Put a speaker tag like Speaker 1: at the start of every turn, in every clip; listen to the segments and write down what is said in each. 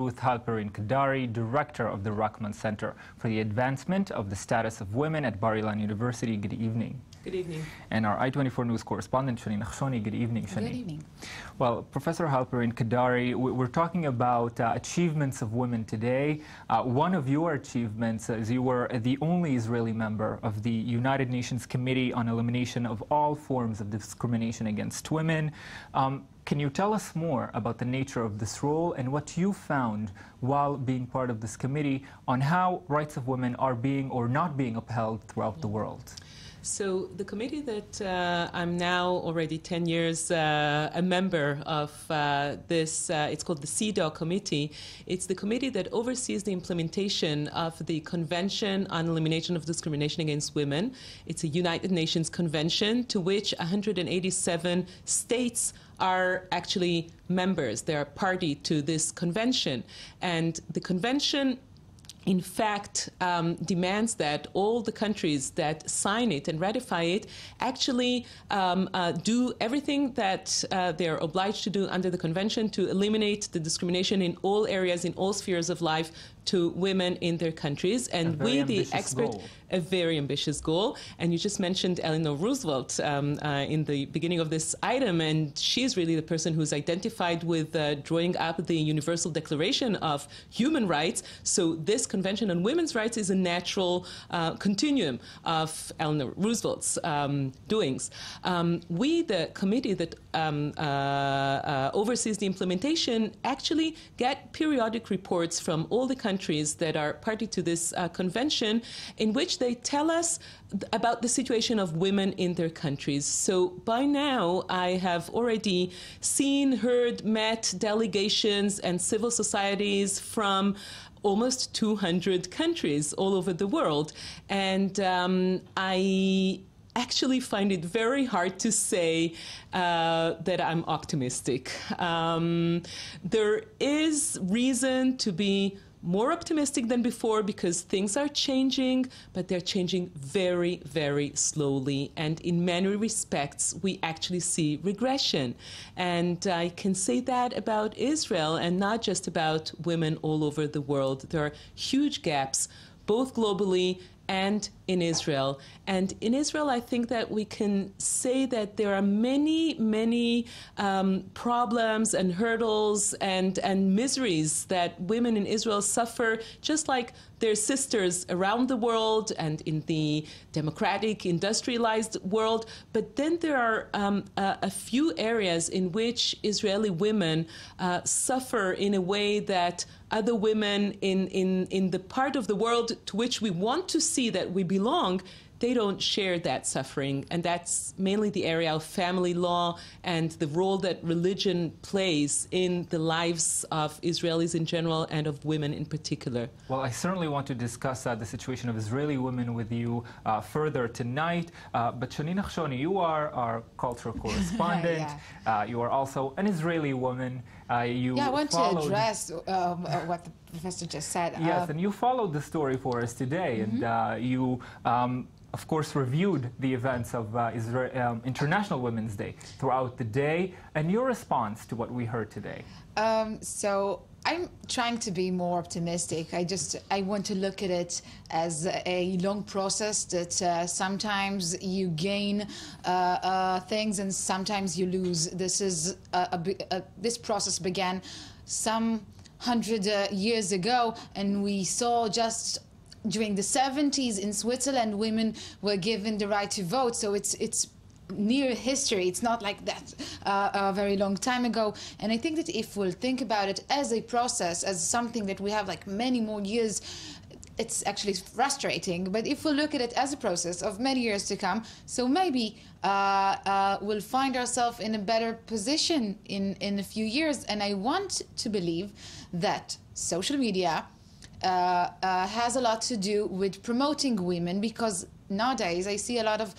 Speaker 1: Hלפרין, Kdari, Director of the Rachman Center for the Advancement of the Status of Women at Bar-Ilan University. Good evening.
Speaker 2: Good evening.
Speaker 1: And our I24 News correspondent, Shani Nachshoni. Good evening, Shani.
Speaker 3: Good evening.
Speaker 1: Well, Professor Hלפרין, Kdari, we're talking about achievements of women today. One of your achievements is you were the only Israeli member of the United Nations Committee on Elimination of All Forms of Discrimination Against Women. Can you tell us more about the nature of this role and what you found while being part of this committee on how rights of women are being or not being upheld throughout the world?
Speaker 2: So the committee that I'm now already 10 years a member of it's called the CEDAW committee. It's the committee that oversees the implementation of the Convention on Elimination of Discrimination Against Women. It's a United Nations convention to which 187 states are actually members. They are party to this convention. And the convention in fact, demands that all the countries that sign it and ratify it actually do everything that they're obliged to do under the convention to eliminate the discrimination in all areas, in all spheres of life to women in their countries. And we, the expert, a very ambitious goal. And you just mentioned Eleanor Roosevelt in the beginning of this item, and she's really the person who's identified with drawing up the Universal Declaration of Human Rights. So this Convention on Women's Rights is a natural continuum of Eleanor Roosevelt's doings. We, the committee that oversees the implementation, actually get periodic reports from all the countries that are party to this convention, in which they tell us about the situation of women in their countries. So by now, I have already seen, heard, met delegations and civil societies from almost 200 countries all over the world. And I actually find it very hard to say that I'm optimistic. There is reason to be more optimistic than before because things are changing, but they're changing very, very slowly. And in many respects, we actually see regression. And I can say that about Israel and not just about women all over the world. There are huge gaps, both globally and in Israel. And in Israel, I think that we can say that there are many, many problems and hurdles and miseries that women in Israel suffer, just like their sisters around the world and in the democratic, industrialized world. But then there are a few areas in which Israeli women suffer in a way that other women in the part of the world to which we want to see that we belong, they don't share that suffering. And that's mainly the area of family law and the role that religion plays in the lives of Israelis in general and of women in particular.
Speaker 1: Well, I certainly want to discuss the situation of Israeli women with you further tonight. But Shani Nachshoni, you are our cultural correspondent. You are also an Israeli woman.
Speaker 3: I want to address what the professor just said.
Speaker 1: Yes, and you followed the story for us today, and you of course, reviewed the events of International Women's Day throughout the day, and your response to what we heard today.
Speaker 3: So I'm trying to be more optimistic. I want to look at it as a long process that sometimes you gain things and sometimes you lose. This process began some 100 years ago, and we saw just during the 70s in Switzerland, women were given the right to vote. So it's near history. It's not like that a very long time ago. And I think that if we'll think about it as a process, as something that we have like many more years, it's actually frustrating. But if we look at it as a process of many years to come, so maybe we'll find ourselves in a better position in a few years. And I want to believe that social media has a lot to do with promoting women, because nowadays I see a lot of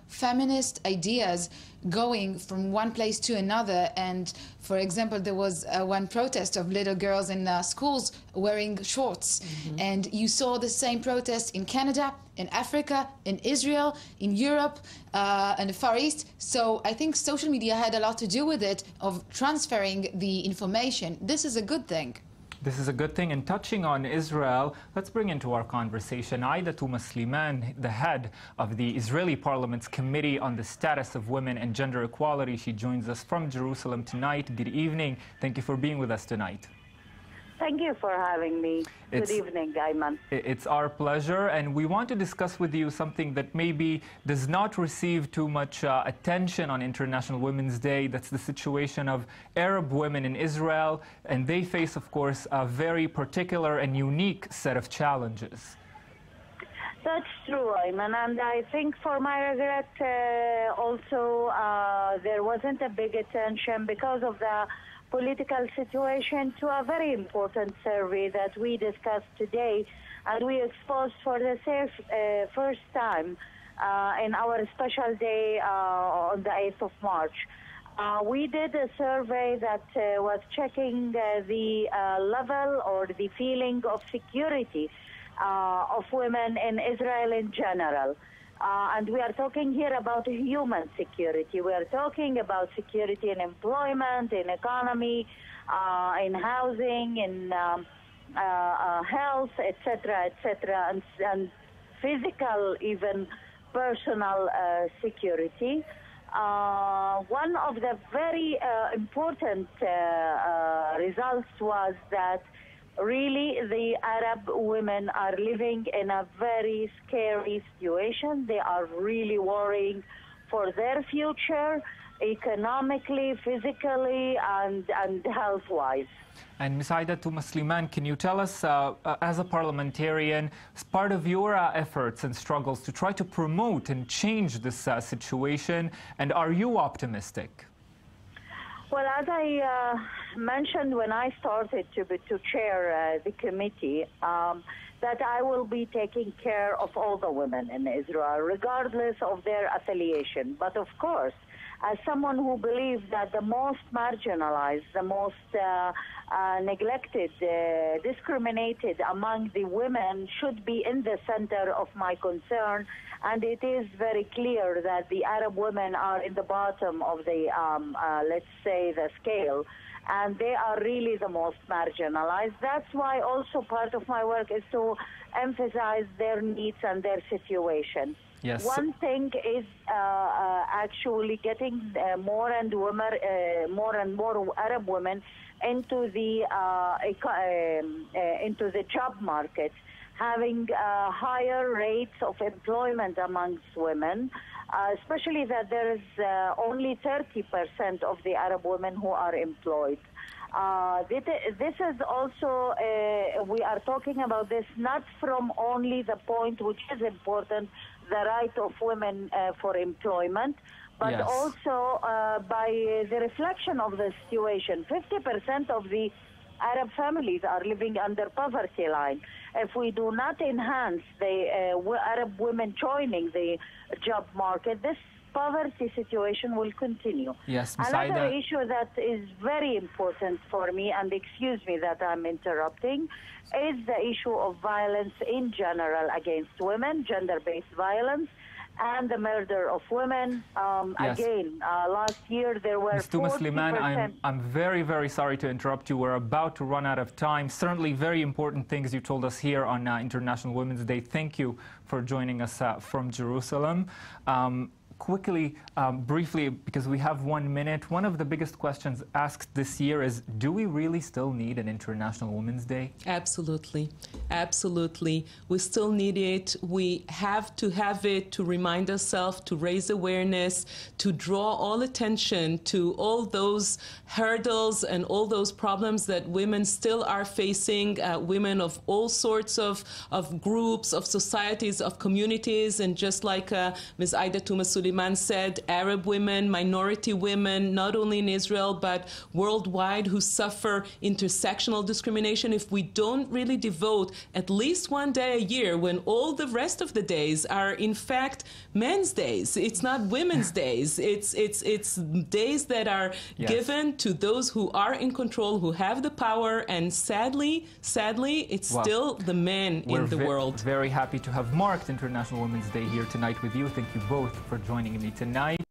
Speaker 3: feminist ideas going from one place to another. And for example, there was one protest of little girls in schools wearing shorts. And you saw the same protest in Canada, in Africa, in Israel, in Europe, and the Far East. So I think social media had a lot to do with it, of transferring the information. This is a good thing.
Speaker 1: This is a good thing. And touching on Israel, let's bring into our conversation I24 Sliman, the head of the Israeli Parliament's Committee on the Status of Women and Gender Equality. She joins us from Jerusalem tonight. Good evening. Thank you for being with us tonight.
Speaker 4: Thank you for having me. Good evening, Ayman.
Speaker 1: It's our pleasure, and we want to discuss with you something that maybe does not receive too much attention on International Women's Day. That's the situation of Arab women in Israel, and they face, of course, a very particular and unique set of challenges.
Speaker 4: That's true, Ayman, and I think for my regret also there wasn't a big attention because of the political situation to a very important survey that we discussed today, and we exposed for the first time in our special day on the 8th of March. We did a survey that was checking the level or the feeling of security of women in Israel in general. And we are talking here about human security. We are talking about security in employment, in economy, in housing, in health, etc., and physical, even personal security. One of the very important results was that really, the Arab women are living in a very scary situation. They are really worrying for their future, economically, physically, and health-wise.
Speaker 1: And Ms. I24 Sliman, can you tell us, as a parliamentarian, as part of your efforts and struggles to try to promote and change this situation, and are you optimistic?
Speaker 4: Well, as I mentioned when I started to chair the committee, that I will be taking care of all the women in Israel, regardless of their affiliation. But of course, as someone who believes that the most marginalized, the most neglected, discriminated among the women should be in the center of my concern, and it is very clear that the Arab women are in the bottom of the, let's say, the scale, and they are really the most marginalized. That's why also part of my work is to emphasize their needs and their situation.
Speaker 1: Yes.
Speaker 4: One thing is actually getting more and more Arab women into the job market, having higher rates of employment amongst women, especially that there is only 30% of the Arab women who are employed. This is also, we are talking about this not from only the point which is important, the right of women for employment, but
Speaker 1: yes,
Speaker 4: also by the reflection of the situation. 50% of the Arab families are living under poverty line. If we do not enhance the Arab women joining the job market, this poverty situation will continue.
Speaker 1: Yes,
Speaker 4: Another issue that is very important for me, and excuse me that I'm interrupting, is the issue of violence in general against women, gender-based violence, and the murder of women.
Speaker 1: Yes.
Speaker 4: Again, last year there were 40%.
Speaker 1: Sliman, I'm very, very sorry to interrupt you. We're about to run out of time. Certainly very important things you told us here on International Women's Day. Thank you for joining us from Jerusalem. Quickly, briefly, because we have 1 minute, one of the biggest questions asked this year is, do we really still need an International Women's Day?
Speaker 2: Absolutely. Absolutely. We still need it. We have to have it to remind ourselves, to raise awareness, to draw all attention to all those hurdles and all those problems that women still are facing, women of all sorts of groups, of societies, of communities, and just like Ms. I24 Sliman said, Arab women, minority women, not only in Israel but worldwide, who suffer intersectional discrimination. If we don't really devote at least one day a year, when all the rest of the days are in fact men's days, it's not women's days, it's days that are
Speaker 1: yes,
Speaker 2: given to those who are in control, who have the power, and sadly, it's still the men in the world.
Speaker 1: Very happy to have marked International Women's Day here tonight with you. Thank you both for joining me tonight.